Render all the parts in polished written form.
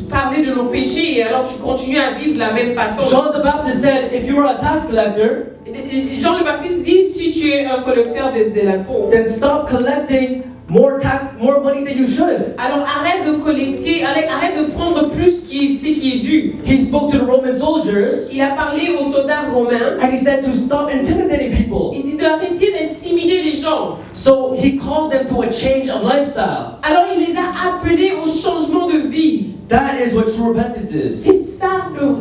parler de nos péchés et alors tu continues à vivre de la même façon. John the Baptist said, if you were a tax collector, Jean le Baptiste dit, si tu es un collecteur de l'impôt, then stop collecting more money than you should. alors arrête de collecter, arrête de prendre plus qui est dû. He spoke to the Roman soldiers, Il a parlé aux soldats romains. and he said to stop intimidating people. Il dit d'arrêter d'intimider les gens. So he called them to a change of lifestyle. Alors il les a appelés au changement de vie. That is what true repentance is. C'est ça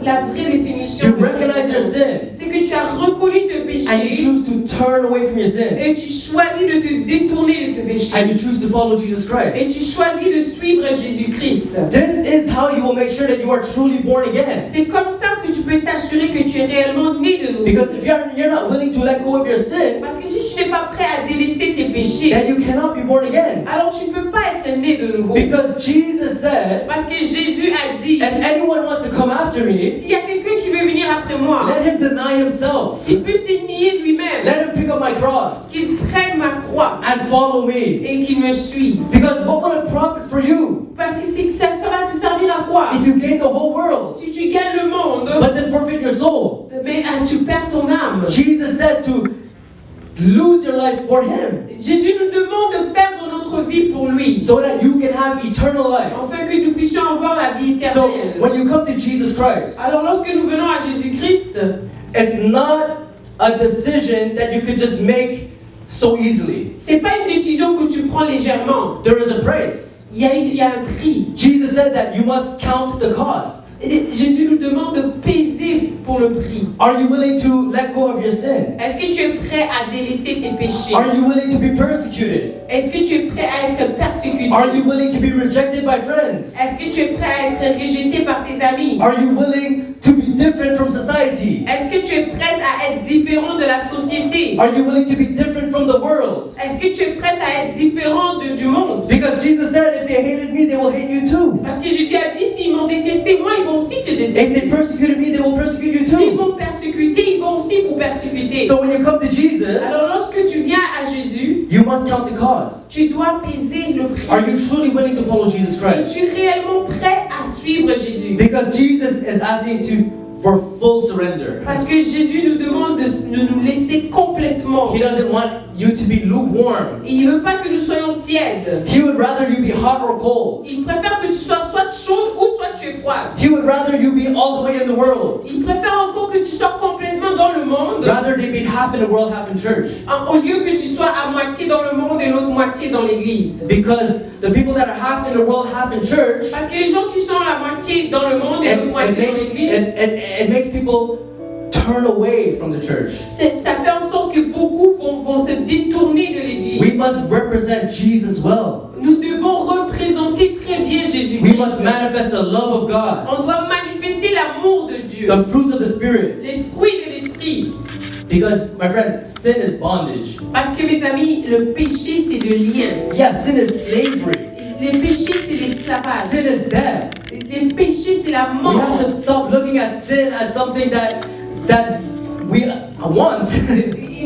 la vraie définition. You de recognize your repentance. sin, C'est que tu as reconnu tes and you péchés choose to turn away from your sin, et tu choisis de te détourner de tes péchés. and you choose to follow Jesus Et Christ. tu choisis de suivre Jésus-Christ. This is how you will make sure that you are truly born again. C'est comme ça que tu peux t'assurer que tu es réellement né de nouveau. Because if you're not willing to let go of your sin, Parce que si tu n'es pas prêt à délaisser tes péchés, then you cannot be born again. alors tu ne peux pas être né de nouveau. Because Jesus said, Parce que Jésus a dit, if anyone wants to come after me, s'il y a quelqu'un qui veut venir après moi, let him deny himself. il peut se nier lui-même, Let him pick up my cross qu'il prenne ma croix and follow me. et qu'il me suive. Because what will it profit for you Parce que ça va te servir à quoi? if you gain the whole world, Si tu gagnes le monde, but then forfeit your soul? mais tu perds ton âme. Jesus said to lose your life for him, Jésus nous demande de perdre notre vie pour lui, so that you can have eternal life. afin que nous puissions avoir la vie So éternelle. when you come to Jesus Christ, Alors lorsque nous venons à Jésus-Christ, it's not a decision that you could just make so easily. c'est pas une décision que tu prends légèrement. There is a price. Il y a un prix. Jesus said that you must count the cost. Et Jésus nous demande de peser pour le prix. Are you willing to let go of your sin? Est-ce que tu es prêt à délaisser tes péchés? Are you willing to be persecuted? Est-ce que tu es prêt à être persécuté? Are you willing to be rejected by friends? Est-ce que tu es prêt à être rejeté par tes amis? Are you willing to be different from society? Est-ce que tu es prête à être différent de la société? Are you willing to be different from the world? Est-ce que tu es prête à être différent du monde? Because Jesus said, if they hated me, they will hate you too. Parce que Jésus a dit, s'ils m'ont détesté, moi, ils vont aussi te If they détester. persecuted me, they will persecute you S'ils too. m'ont persécuté, ils vont aussi vous persécuter. So when you come to Jesus, Alors lorsque tu viens à Jésus, you must count the cost. tu dois peser le prix. Are you truly willing to follow Jesus Christ? Es-tu réellement prêt à suivre Jésus? Because Jesus is asking for full surrender. Parce que Jésus nous demande de nous laisser complètement. He doesn't want you to be lukewarm. Il ne veut pas que nous soyons tièdes. He would rather you be hot or cold. Il préfère que tu sois soit chaude ou soit tu es froide. He would rather you be all the way in the world. Il préfère encore que tu sois complètement dans le monde, Rather they be half in the world, half in church. au lieu que tu sois à moitié dans le monde et l'autre moitié dans l'église. Because the people that are half in the world, half in church, Parce que les gens qui sont à la moitié dans le monde et l'autre it moitié dans makes, l'église, it makes people turn away from the church. ça fait en sorte que beaucoup vont se détourner de We l'église. must represent Jesus well. Nous devons représenter très bien We Jésus-Christ. must manifest the love of God, On doit manifester l'amour de Dieu, the fruits of the Spirit. les fruits de l'esprit. Because, my friends, sin is bondage. Parce que mes amis, le péché c'est de lien. Yeah, sin is slavery. Les péchés c'est l'esclavage. Sin is death. Les péchés c'est la We mort. have to stop looking at sin as something that we want.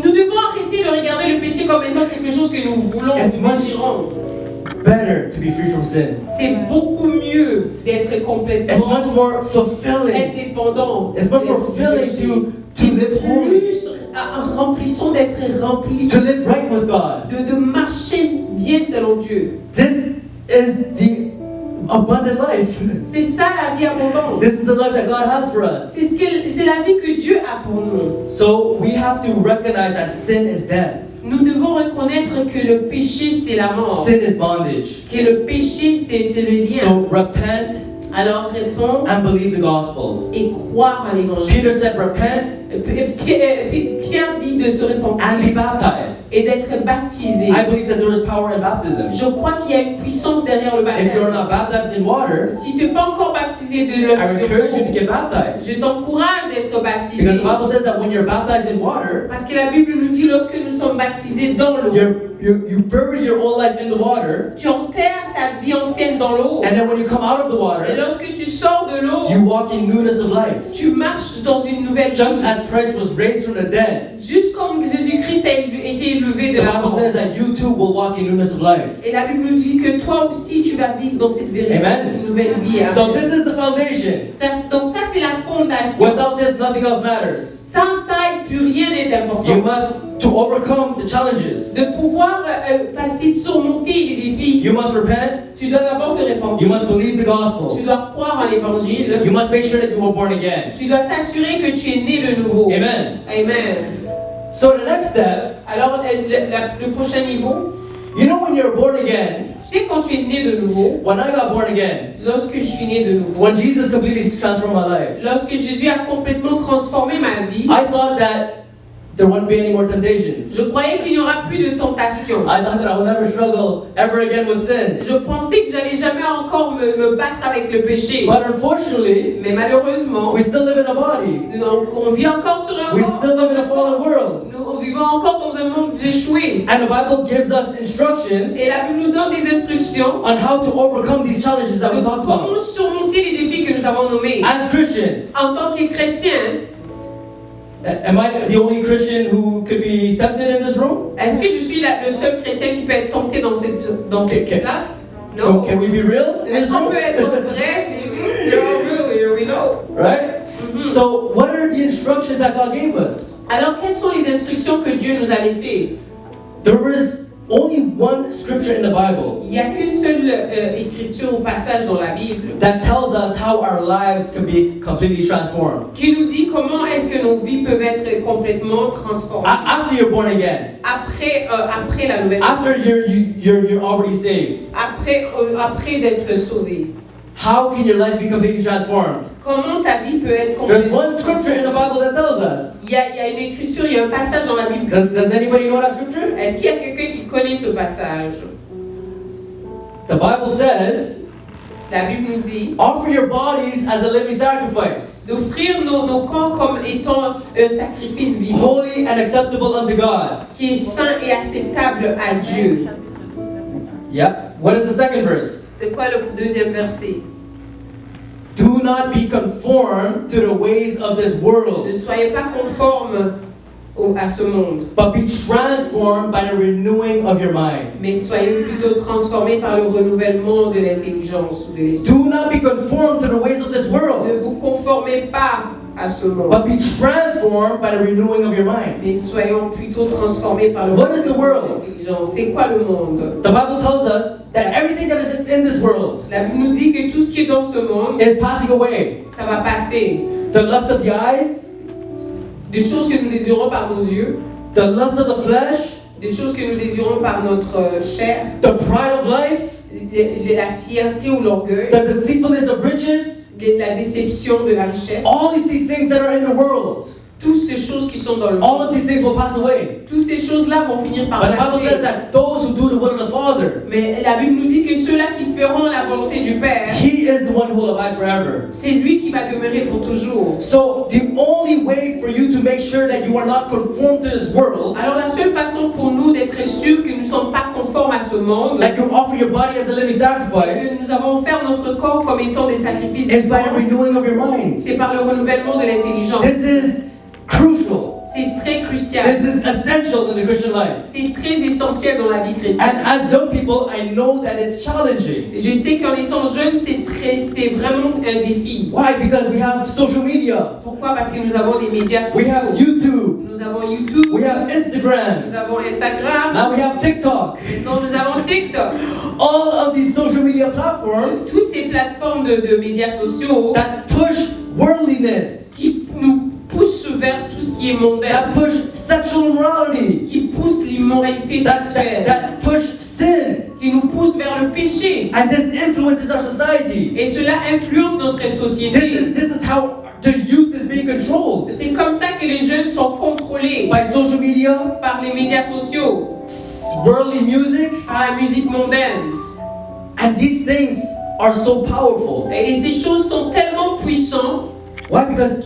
Nous devons arrêter de regarder le péché comme étant quelque chose que nous voulons, It's nous much désirons. Better to be free from sin. C'est beaucoup mieux d'être It's complètement much more fulfilling. indépendant. It's much more fulfilling to live holy, Plus remplissant d'être rempli, to live right with God. de marcher bien selon Dieu. This is the abundant life. C'est ça la vie abondante. This is the life that God has for us. C'est la vie que Dieu a pour nous. So we have to recognize that sin is death. Nous devons reconnaître que le péché c'est la mort, Sin is bondage. que le péché c'est le lien. So repent Alors réponds and believe the gospel. et croire à l'évangile. Peter said, repent Pierre dit de se repentir and be baptized. et d'être baptisé. I believe that there is power in baptism. Je crois qu'il y a une puissance derrière le If you're baptême. not baptized in water, Si tu n'es pas encore baptisé de I l'eau, encourage you to get baptized. je t'encourage d'être baptisé. Because the Bible says that when you're baptized in water, Parce que la Bible nous dit lorsque nous sommes baptisés dans l'eau, you bury your old life in the water, tu enterres ta vie ancienne dans l'eau. and then when you come out of the Et water, lorsque tu sors de l'eau, you walk in newness of life. tu marches dans une nouvelle Just vie. as Christ was raised from the dead, Juste comme Jésus-Christ est été élevé de The la Bible mort. says that you too will walk in newness of life. Et la Bible nous dit que toi aussi tu vas vivre dans cette véritable Amen. nouvelle vie. Amen. So this is the foundation. Donc ça c'est la fondation. Without this, nothing else matters. Sans ça, plus rien n'est You important. must, to overcome the challenges, De pouvoir passer, surmonter les défis, you must repent, tu dois d'abord te you repentir. must believe the Tu gospel, dois croire en l'évangile. you must make sure that you were born again. Tu dois t'assurer que tu es né de nouveau. Amen. Amen. So the next step, Alors le prochain niveau, you know when you're born again, tu sais quand tu es né de nouveau, when I got born again, lorsque je suis né de nouveau, when Jesus completely transformed my life, lorsque Jésus a complètement transformé ma vie, I thought that there wouldn't be any more temptations. je croyais qu'il n'y aura plus de tentation. I thought that I would never struggle ever again with sin. Je pensais que j'allais jamais encore me battre avec le péché. But unfortunately, Mais malheureusement, we still live in a body. on vit encore sur un We corps. still live in a fallen world. Nous vivons encore dans un monde échoué. And the Bible gives us instructions Et la Bible nous donne des instructions on how to overcome these challenges that de we talked comment about. surmonter les défis que nous avons nommés. As Christians, En tant que chrétien, am I the only Christian who could be tempted in this room? est-ce que je suis le seul chrétien qui peut être tenté dans cette Okay. place? So Non. can we be real in Est-ce this qu'on room? peut être vrai? No, really, we know. Right? Mhm. So what are the instructions that God gave us? Alors, quelles sont les instructions que Dieu nous a laissées? There is only one scripture in the Bible Il n'y a qu'une seule écriture ou passage dans la Bible that tells us how our lives can be completely transformed. qui nous dit comment est-ce que nos vies peuvent être complètement transformées After you're born again, après la nouvelle after naissance, you're already saved, après d'être sauvé. how can your life be completely transformed? Comment ta vie peut être There's complètement one scripture in the Bible that tells us. Il y a une écriture, il y a un passage dans la Bible. Does anybody know that scripture? Est-ce qu'il y a quelqu'un qui connaît ce passage? The Bible says, La Bible nous dit offer your bodies as a living sacrifice, d'offrir nos corps comme étant un sacrifice vivant, holy and acceptable unto God. qui est saint et acceptable à Dieu. Yeah. What is the second verse? C'est quoi le deuxième verset? Do not be conformed to the ways of this Ne world, soyez pas conformes à ce monde, but be transformed by the renewing of your mind. mais soyez plutôt transformés par le renouvellement de l'intelligence ou de l'esprit. Do not be conformed to the ways of this Ne world, vous conformez pas à ce monde, but be transformed by the renewing of your mind. mais soyons plutôt transformés par le What is the renouvellement world? de l'intelligence. C'est quoi le monde? The Bible tells us that everything that is in this world La Bible nous dit que tout ce qui est dans ce monde, is passing away. ça va passer. The lust of the eyes, Des choses que nous désirons par nos yeux, the lust of the flesh, des choses que nous désirons par notre chair, the pride of life, la fierté ou l'orgueil, the deceitfulness of riches, la déception de la richesse, all of these things that are in the world, toutes ces choses qui sont dans le all monde, of these things will pass away. toutes ces choses-là vont finir par But the Bible says passer. that those who do the will of the Father, Mais la Bible nous dit que ceux-là qui feront la volonté du Père, He is the one who will abide forever. c'est lui qui va demeurer pour toujours. So the only way for you to make sure that you are not conformed to this world, Alors la seule façon pour nous d'être sûrs que nous ne sommes pas conformes à ce monde, that you offer your body as a living que sacrifice, nous avons offert notre corps comme étant des sacrifices is by the vivants, renewing of your mind. c'est par le renouvellement de l'intelligence. This is crucial. C'est très crucial. This is essential in the Christian life. C'est très essentiel dans la vie chrétienne. And as young people, I know that it's challenging. Je sais qu'en étant jeune, c'est vraiment un défi. Why? Because we have social media, Pourquoi? Parce que nous avons des médias we have sociaux. YouTube, Nous avons YouTube, we have Instagram, nous avons Instagram, now we have TikTok. maintenant nous avons TikTok. All of these social media platforms Toutes ces plateformes de médias sociaux that push worldliness, qui nous poussent vers tout ce qui est mondain, that push sexual immorality, qui poussent l'immoralité sexuelle, that push sin, qui nous poussent vers le péché. and this influences our society. Et cela influence notre société. This is how the youth is being controlled C'est comme ça que les jeunes sont contrôlés by social media, par les médias sociaux, worldly music, par la musique mondaine. and these things are so powerful. Et ces choses sont tellement puissantes. Why? Because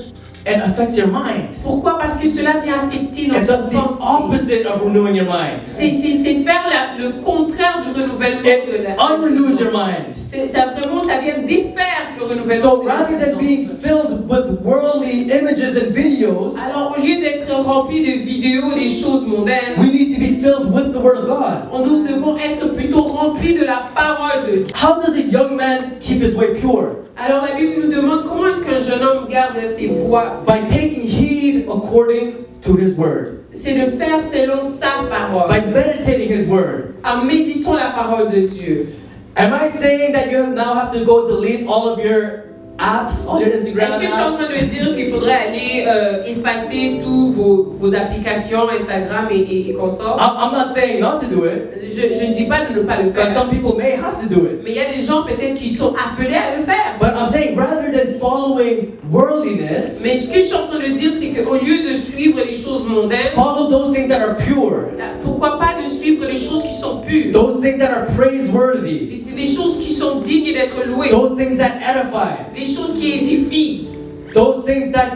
it affects your mind. Pourquoi? Parce que cela vient affecter It notre does the pensée. opposite of renewing your mind. C'est faire le contraire du renouvellement de It la unrenews your mind. Ça vient défaire le renouvellement So de la rather than being conscience. filled with worldly images and videos, Alors, au lieu d'être rempli de vidéos et des choses mondaines, we need to be filled with the Word of God. nous devons être plutôt remplis de la parole de Dieu. How does a young man keep his way pure? Alors, la Bible nous demande comment est-ce qu'un jeune homme garde ses voies. By taking heed according to his Word. C'est de faire selon sa parole, By meditating his Word. en méditant la parole de Dieu. Am I saying that you now have to go delete all of your apps, all your Instagram Est-ce que je suis en train apps? de dire qu'il faudrait aller effacer tous vos applications, Instagram et consorts? I'm not saying not to do it, Je ne dis pas de ne pas le because faire. some people may have to do it. Mais il y a des gens peut-être qui sont appelés à le faire. But I'm saying rather than following worldliness, Mais ce que je suis en train de dire, c'est qu'au lieu de suivre les choses mondaines, follow those things that are pure, pourquoi pas de suivre les choses qui sont pures? those things that are praiseworthy, C'est des choses qui sont dignes d'être louées, those things that edify, des choses qui édifient, those things that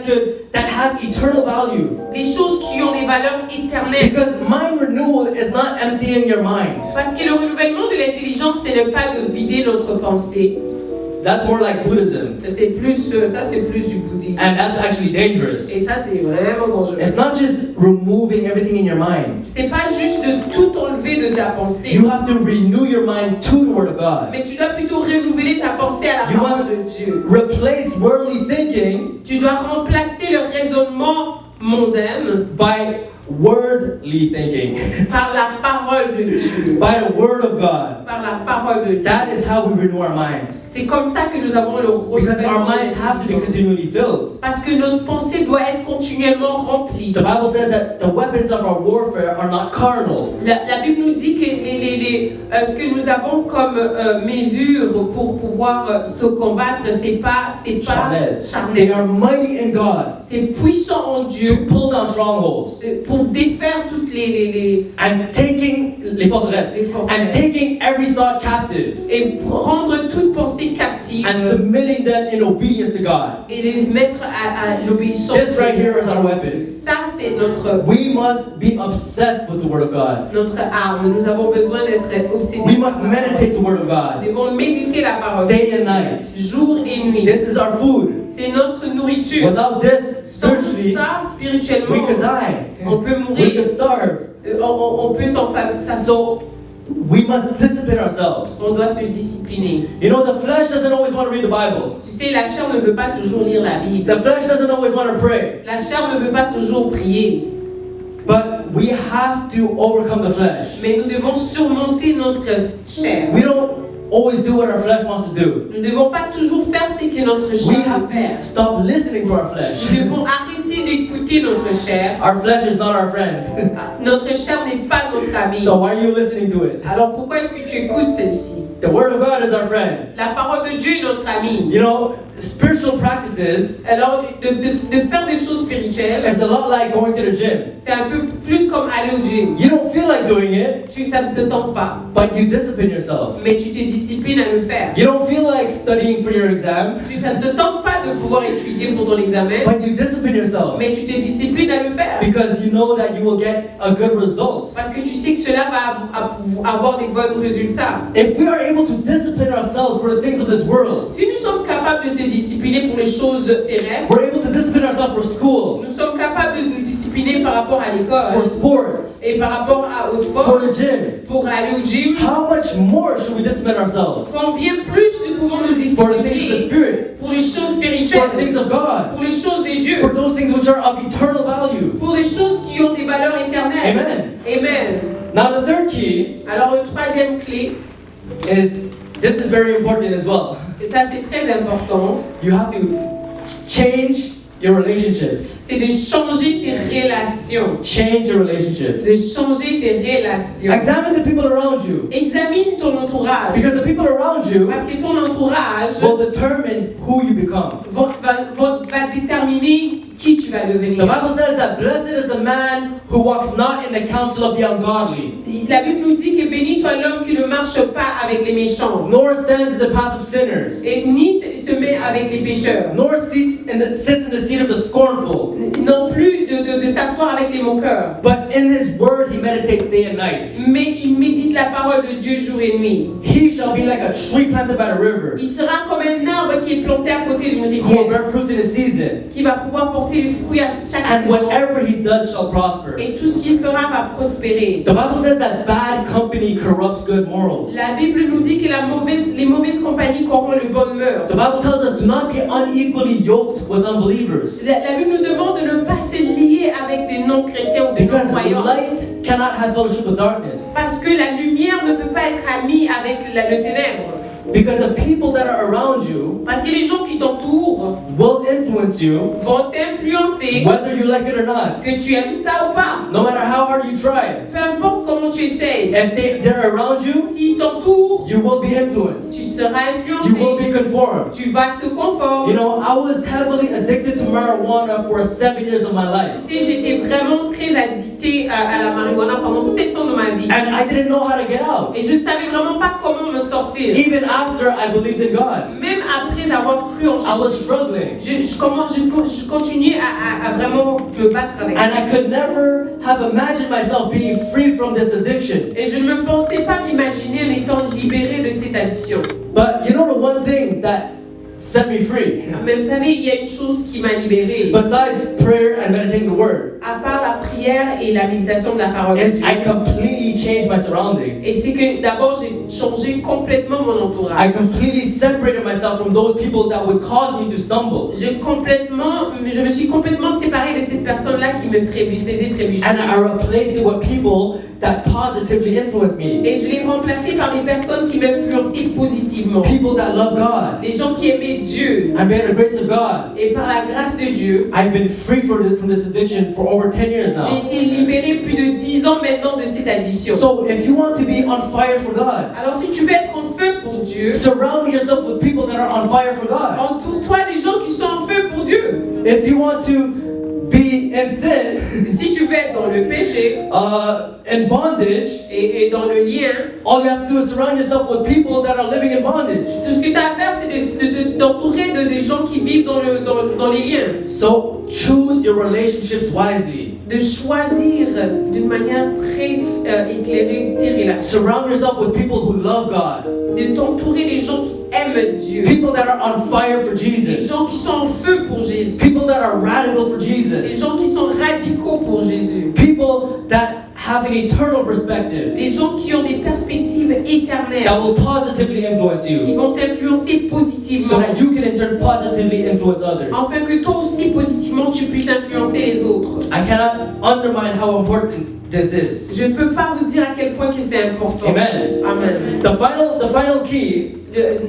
have eternal value. des choses qui ont des valeurs éternelles. Because mind renewal is not emptying your mind. Parce que le renouvellement de l'intelligence, ce n'est pas de vider notre pensée. That's more like Buddhism, C'est plus, ça c'est plus du bouddhisme. and that's actually dangerous. Et ça c'est vraiment dangereux. It's not just removing everything in your mind. C'est pas juste de tout enlever de ta pensée. You have to renew your mind to the Word of God. Mais tu dois plutôt renouveler ta pensée à la You parole must de Dieu. replace worldly thinking Tu dois remplacer le raisonnement mondain by worldly thinking, par la parole de Dieu. by the Word of God. Par la parole de Dieu. That is how we renew our minds. C'est comme ça que nous avons le Because our renouvellement. minds have to be continually filled. Parce que notre pensée doit être continuellement remplie. The Bible says that the weapons of our warfare are not carnal. La Bible nous dit que ce que nous avons comme mesure pour pouvoir se combattre, c'est pas Charnel. They charnel. are mighty in God C'est puissant en to Dieu pull down strongholds pour défaire toutes les and taking les forteresses Les forteresses. and taking every thought captive et rendre toute pensée captive and submitting them in obedience to God. et les mettre à l'obéissance. This right here is our weapon. Ça c'est notre We must be obsessed with the Word of God. arme. Nous avons besoin d'être obsédés. We must meditate the Word of Nous God devons méditer la parole day and night. jour et nuit. This is our food. C'est notre nourriture. Without this, Sans spiritually, ça, spirituellement, we could die. on peut We mourir. could starve. On peut s'enflammer. So we must discipline ourselves. On doit se discipliner. You know, the flesh doesn't always want to read the Bible. Tu sais, la chair ne veut pas toujours lire la Bible. The flesh doesn't always want to pray. La chair ne veut pas toujours prier. But we have to overcome the flesh. Mais nous devons surmonter notre chair. We don't always do what our flesh wants to do. Nous ne devons pas toujours faire ce que notre We chair have veut faire. to stop listening to our flesh. Nous devons arrêter d'écouter notre chair. Our flesh is not our friend. Notre chair n'est pas notre ami. So why are you listening to it? Alors pourquoi est-ce que tu écoutes celle-ci? The Word of God is our friend. La parole de Dieu est notre ami. You know, spiritual practices Alors de faire des choses spirituelles, is a lot like going to the gym. c'est un peu plus comme aller au gym. You don't feel like doing it, Ça ne te tente pas, but you discipline yourself. mais tu te disciplines à le faire. You don't feel like studying for your exam, Ça ne te tente pas de pouvoir étudier pour ton examen, but you discipline yourself mais tu te disciplines à le faire. because you know that you will get a good result. Parce que tu sais que cela va avoir des bons résultats. If we are able to discipline ourselves for the things of this world, Si nous sommes capables de se discipliner pour les choses terrestres, we're able to discipline ourselves for school, nous sommes capables de nous discipliner par rapport à for l'école sports, et par rapport au for sport, the gym. pour aller au gym. How much more should we discipline ourselves Combien plus nous pouvons nous for the things of the discipliner Spirit, pour les choses for the spirituelles, things of God, pour les choses de Dieu, for those things which are of eternal value? pour les choses qui ont des valeurs éternelles. Amen. Amen. Now the third key Alors le troisième clé, is, this is very important as well. et ça c'est très important, You have to change your relationships. c'est de changer tes relations. Change your relationships. De changer tes relations. Examine the people around you. Examine ton entourage. Because the people around you Parce que ton entourage will determine who you become. va déterminer qui tu vas The devenir. Bible says that blessed is the man who walks not in the counsel of the ungodly, La Bible nous dit que béni soit l'homme qui ne marche pas avec les méchants, nor stands in the path of sinners, et ni se met avec les pécheurs, nor sits in the seat of the scornful. non plus de s'asseoir avec les moqueurs. But in his word he meditates day and night. Mais il médite la parole de Dieu jour et nuit. He shall be like a tree planted by the river, Il sera comme un arbre qui est planté à côté d'une who will rivière, bear fruits in his season, qui va pouvoir porter le fruit à chaque and saison. whatever he does shall prosper. Et tout ce qu'il fera va prospérer. The Bible says that bad company corrupts good morals. La Bible nous dit que les mauvaises compagnies corrompent le bon mœurs. The Bible tells us, do not be unequally yoked with unbelievers. La Bible nous demande de ne pas se lier avec des non-chrétiens ou des Because non-croyants. light cannot have fellowship with darkness. Parce que la lumière ne peut pas être amie avec le ténèbre. Because the people that are around you Parce que les gens qui t'entourent will influence you vont t'influencer, whether you like it or not. que tu aimes ça ou pas. No matter how hard you try. Peu importe comment tu essayes. If they're around you, S'ils t'entourent, you will be influenced. tu seras You will influencé. be conformed. Tu vas te conformer. You know, I was heavily addicted to marijuana for 7 years of my life. Tu sais, j'étais vraiment très addictée à la marijuana pendant 7 ans de ma vie. And I didn't know how to get out. Et je ne savais vraiment pas comment me sortir. Even after I believed in God, Même après avoir cru en I was Jésus, struggling. je continuais à vraiment me battre avec. And I could never have imagined myself being free from this addiction. Et je ne me pensais pas m'imaginer en étant libérée de cette addiction. But you know the one thing that set me free, Mais vous savez, il y a une chose qui m'a libérée. besides prayer and meditating the word, À part la prière et la méditation de la parole de is Dieu. I completely changed my surroundings. Et c'est que d'abord, j'ai changé complètement mon I entourage. completely separated myself from those people that would cause me to stumble. Je me suis complètement séparée de cette personne-là qui me faisait trébucher. And I replaced it with people that positively influenced me. Et je l'ai remplacé par des personnes qui m'influençaient positivement. People that love God. Des gens qui aimaient Dieu. And by the grace of God, Et par la grâce de Dieu, I've been free from this addiction for over 10 years j'ai now. été libérée plus de 10 ans maintenant de cette addiction. So if you want to be on fire for God, Alors si tu veux être en feu pour Dieu, surround yourself with people that are on fire for God. entoure-toi des gens qui sont en feu pour Dieu. If you want to be in sin, Si tu veux être dans le péché in bondage, et dans le lien, all you have to do is surround yourself with people that are living in bondage. tout ce que tu as à faire, c'est d'entourer de des gens qui vivent dans les liens. So choose your relationships wisely. De choisir d'une manière très éclairée tes relations. Surround yourself with people who love God. De t'entourer des gens qui aiment Dieu. People that are on fire for Des Jesus. gens qui sont en feu pour Jésus. People that are radical for Des Jesus. gens qui sont radicaux pour Jésus. People that have an eternal perspective Des gens qui ont des perspectives éternelles. that will positively influence Qui you vont t'influencer so positivement. that you can in turn positively influence others. Afin que toi aussi positivement tu puisses influencer les autres. I cannot undermine how important this is. Je ne peux pas vous dire à quel point que c'est important. Amen. Amen. The final key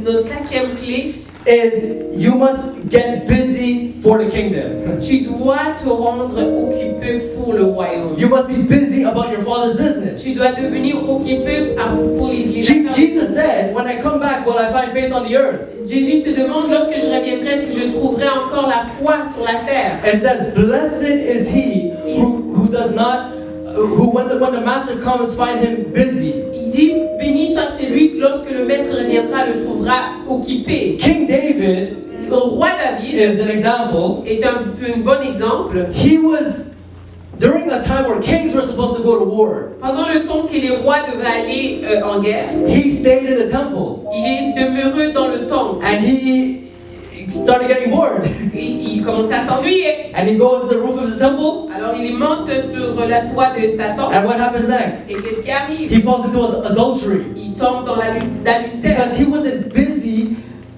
Notre quatrième clé, is you must get busy for the kingdom. tu dois te rendre occupé pour le royaume. You must be busy about your Father's business. Tu dois devenir occupé pour les affaires. Jesus said, when I come back, will I find faith on the earth? Jésus se demande, lorsque je reviendrai, est-ce que je trouverai encore la foi sur la terre? It says, blessed is he who does not, who when the master comes, find him busy. Il dit, béni soit celui que lorsque le maître reviendra, le trouvera occupé. King David Le roi David is an example. est un bon exemple. He was during a time where kings were supposed to go to war. Pendant le temps que les rois devaient aller en guerre, He stayed in the temple il est demeuré dans le temple. and he started getting bored. Il commençait à s'ennuyer. And he goes to the roof of his temple. Alors il monte sur la toit de sa tente. And what happens next? Et qu'est-ce qui arrive? He falls into adultery Il tombe dans l'adultère. because he wasn't busy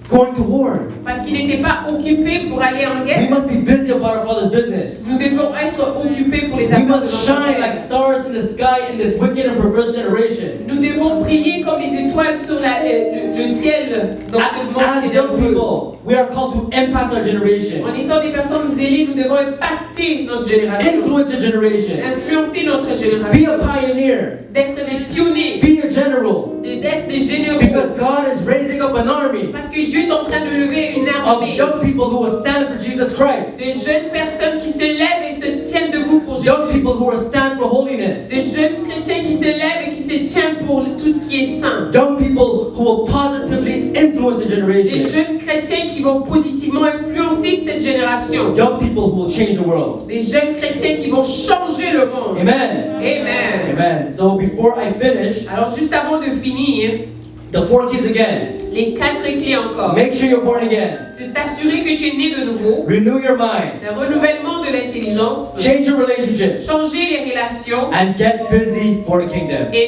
going to war. Parce qu'il n'était pas occupé pour aller en We guerre. must be busy about our Father's business. Nous devons être occupés pour les We affaires de must notre shine like Père. stars in the sky in this wicked and perverse generation. Nous devons briller comme les étoiles sur le ciel dans ce monde As qui est young heureux. people, we are called to impact our generation, En étant des personnes zélées, nous devons impacter notre génération. influence your generation, Influencer notre be génération. a pioneer, D'être des pionniers. be a general, D'être des généraux. because God is raising up an army Parce que Dieu est en train de lever une of armée. young people who will stand for Jesus Christ, Des jeunes personnes qui se lèvent et se tiennent debout pour Jésus. young people who will stand for holiness, Des jeunes chrétiens qui se lèvent et qui se tiennent pour tout ce qui est saint. young people who will positively influence the Des generation. jeunes chrétiens chrétiens qui vont positivement influencer cette génération. Young people who will change the world. Des jeunes chrétiens qui vont changer le monde. Amen. Amen. Amen. So before I finish, Alors juste avant de finir, the 4 keys again. les 4 clés encore. Make sure you're born again. De t'assurer que tu es né de nouveau. Renew your mind. Le renouvellement de l'intelligence. Change your relationships. Changer les relations. And get busy for the kingdom. Et